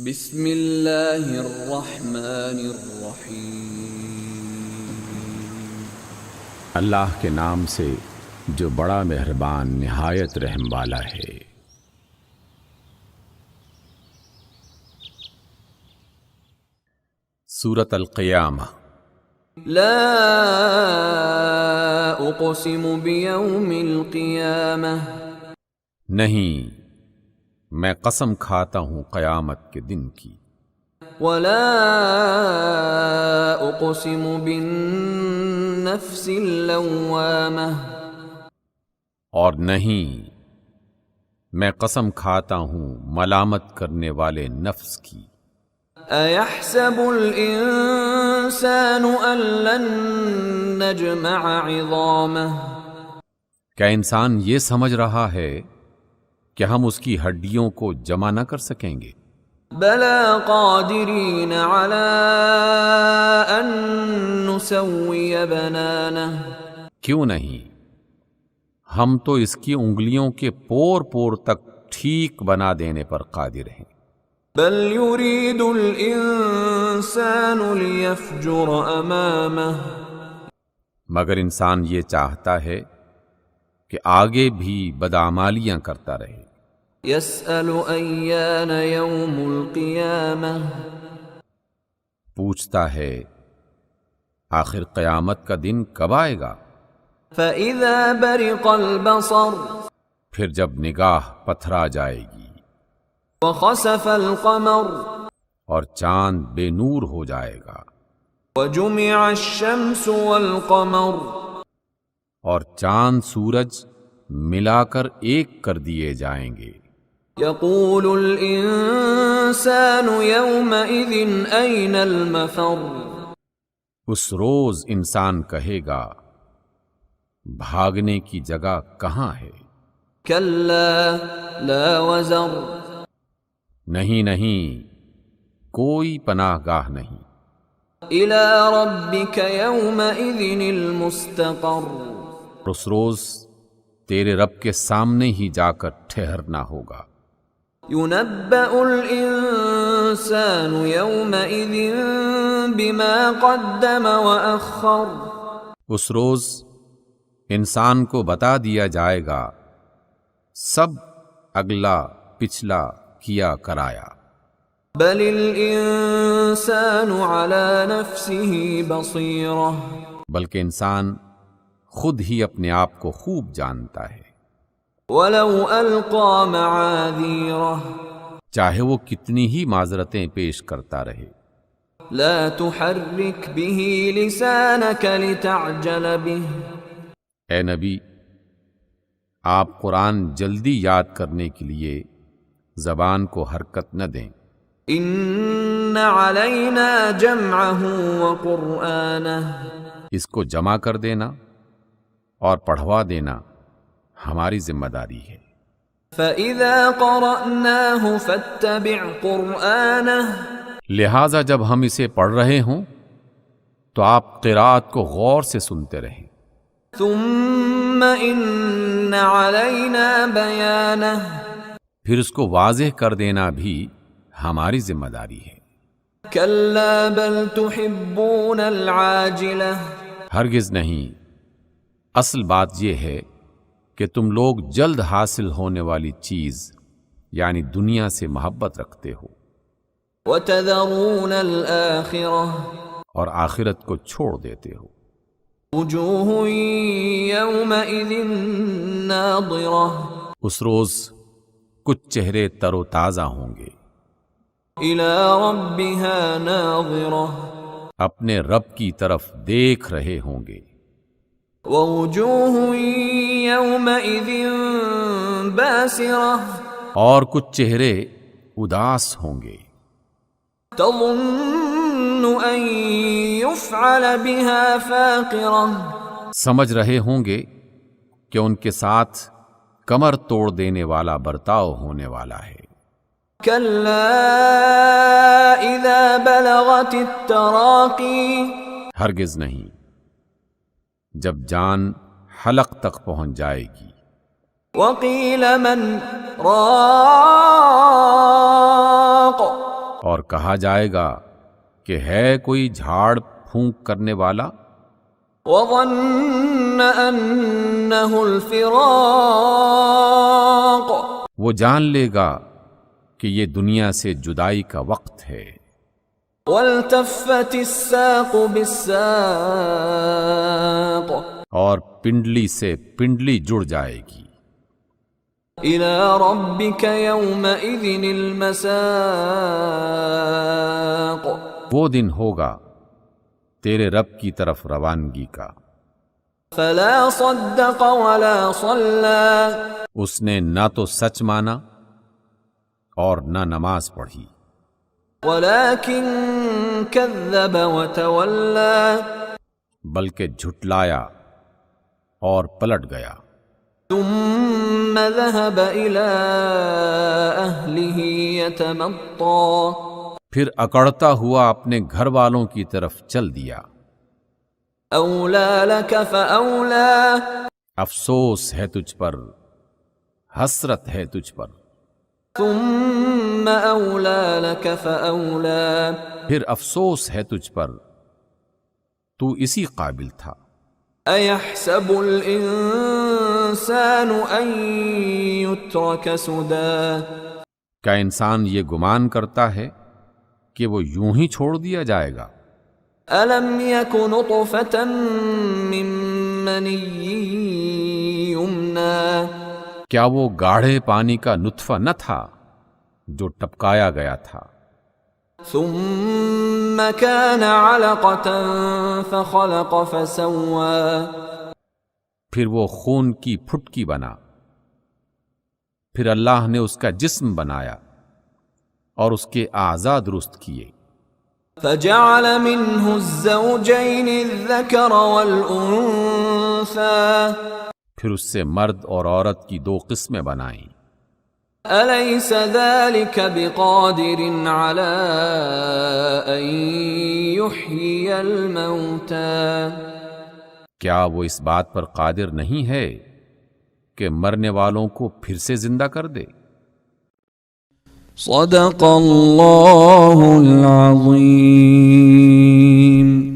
بسم اللہ الرحمن الرحیم۔ اللہ کے نام سے جو بڑا مہربان نہایت رحم والا ہے۔ سورۃ القیامہ۔ لا اقسم بیوم القیامہ، نہیں، میں قسم کھاتا ہوں قیامت کے دن کی۔ ولا اقسم بالنفس اللوامہ، اور نہیں، میں قسم کھاتا ہوں ملامت کرنے والے نفس کی۔ ایحسب الانسان ان لن نجمع عظامہ، کیا انسان یہ سمجھ رہا ہے کہ ہم اس کی ہڈیوں کو جمع نہ کر سکیں گے؟ بلا قادرین علی ان نسوی بنانہ، کیوں نہیں، ہم تو اس کی انگلیوں کے پور پور تک ٹھیک بنا دینے پر قادر ہیں۔ بل یرید الانسان لیفجر امامہ، مگر انسان یہ چاہتا ہے کہ آگے بھی بدعمالیاں کرتا رہے۔ یسأل ایان یوم القیامہ، پوچھتا ہے آخر قیامت کا دن کب آئے گا؟ فإذا برق البصر، پھر جب نگاہ پتھرا جائے گی، وخسف القمر، اور چاند بے نور ہو جائے گا، وجمع الشمس والقمر، اور چاند سورج ملا کر ایک کر دیے جائیں گے۔ یقول الانسان یومئذ این المفر، اس روز انسان کہے گا بھاگنے کی جگہ کہاں ہے؟ کلا لا وزر، نہیں نہیں، کوئی پناہ گاہ نہیں۔ الی ربک یومئذ المستقر، اس روز تیرے رب کے سامنے ہی جا کر ٹھہرنا ہوگا۔ ينبأ الإنسان يومئذ بما قدم وأخر، اس روز انسان کو بتا دیا جائے گا سب اگلا پچھلا کیا کرایا۔ بل الإنسان على نفسه بصيرة، بلکہ انسان خود ہی اپنے آپ کو خوب جانتا ہے، ولو ألقى معاذيره، چاہے وہ کتنی ہی معذرتیں پیش کرتا رہے۔ لا تحرك به لسانك لتعجل به، اے نبی، آپ قرآن جلدی یاد کرنے کے لیے زبان کو حرکت نہ دیں۔ إن علينا جمعه وقرآنه، اس کو جمع کر دینا اور پڑھوا دینا ہماری ذمہ داری ہے۔ فَإِذَا قَرَأْنَاهُ فَاتَّبِعْ قُرْآنَهُ، لہٰذا جب ہم اسے پڑھ رہے ہوں تو آپ قرات کو غور سے سنتے رہیں۔ ثُمَّ إِنَّ عَلَيْنَا بَيَانَهُ، پھر اس کو واضح کر دینا بھی ہماری ذمہ داری ہے۔ كَلَّا بَلْ تُحِبُّونَ الْعَاجِلَةَ، ہرگز نہیں، اصل بات یہ ہے کہ تم لوگ جلد حاصل ہونے والی چیز یعنی دنیا سے محبت رکھتے ہو، وَتَذَرُونَ الْآخِرَةَ، اور آخرت کو چھوڑ دیتے ہو۔ وُجُوهٌ يَوْمَئِذٍ نَاضِرَةٌ، اس روز کچھ چہرے تر و تازہ ہوں گے، إِلَى رَبِّهَا نَاظِرَةٌ، اپنے رب کی طرف دیکھ رہے ہوں گے۔ وَوُجُوهٌ يَوْمَئِذٍ بَاسِرَةٌ، اور کچھ چہرے اداس ہوں گے، تَظُنُّ أَن يُفْعَلَ بِهَا فَاقِرَةٌ، سمجھ رہے ہوں گے کہ ان کے ساتھ کمر توڑ دینے والا برتاؤ ہونے والا ہے۔ كَلَّا إِذَا بَلَغَتِ التَّرَاقِي، ہرگز نہیں، جب جان حلق تک پہنچ جائے گی۔ وقیل من راق کہا جائے گا کہ ہے کوئی جھاڑ پھونک کرنے والا؟ وظن أنه الفراق وہ جان لے گا کہ یہ دنیا سے جدائی کا وقت ہے۔ والتفت الساق بالساق اور پنڈلی سے پنڈلی جڑ جائے گی۔ إلى ربك يومئذ المساق وہ دن ہوگا تیرے رب کی طرف روانگی کا۔ فلا صدق ولا صلى اس نے نہ تو سچ مانا اور نہ نماز پڑھی، ولكن كذب وتولى بلکہ جھٹلایا اور پلٹ گیا۔ ثم ذهب إلى أهله يتمطى پھر اکڑتا ہوا اپنے گھر والوں کی طرف چل دیا۔ أولى لك فأولى افسوس ہے تجھ پر، حسرت ہے تجھ پر۔ ثم أولى لك فأولى پھر افسوس ہے تجھ پر، تو اسی قابل تھا۔ أيحسب الإنسان أن يترك سدى کیا انسان یہ گمان کرتا ہے کہ وہ یوں ہی چھوڑ دیا جائے گا؟ ألم يك نطفة من مني يمنى کیا وہ گاڑھے پانی کا نطفہ نہ تھا جو ٹپکایا گیا تھا؟ ثم كان علقة فخلق فسوى پھر وہ خون کی پھٹکی بنا، پھر اللہ نے اس کا جسم بنایا اور اس کے اعضاء درست کیے۔ فجعل منه الزوجين الذكر والأنثى پھر اس سے مرد اور عورت کی دو قسمیں بنائیں۔ أليس ذلك بقادر على أن يحيي الموتى کیا وہ اس بات پر قادر نہیں ہے کہ مرنے والوں کو پھر سے زندہ کر دے؟ صدق اللہ العظیم۔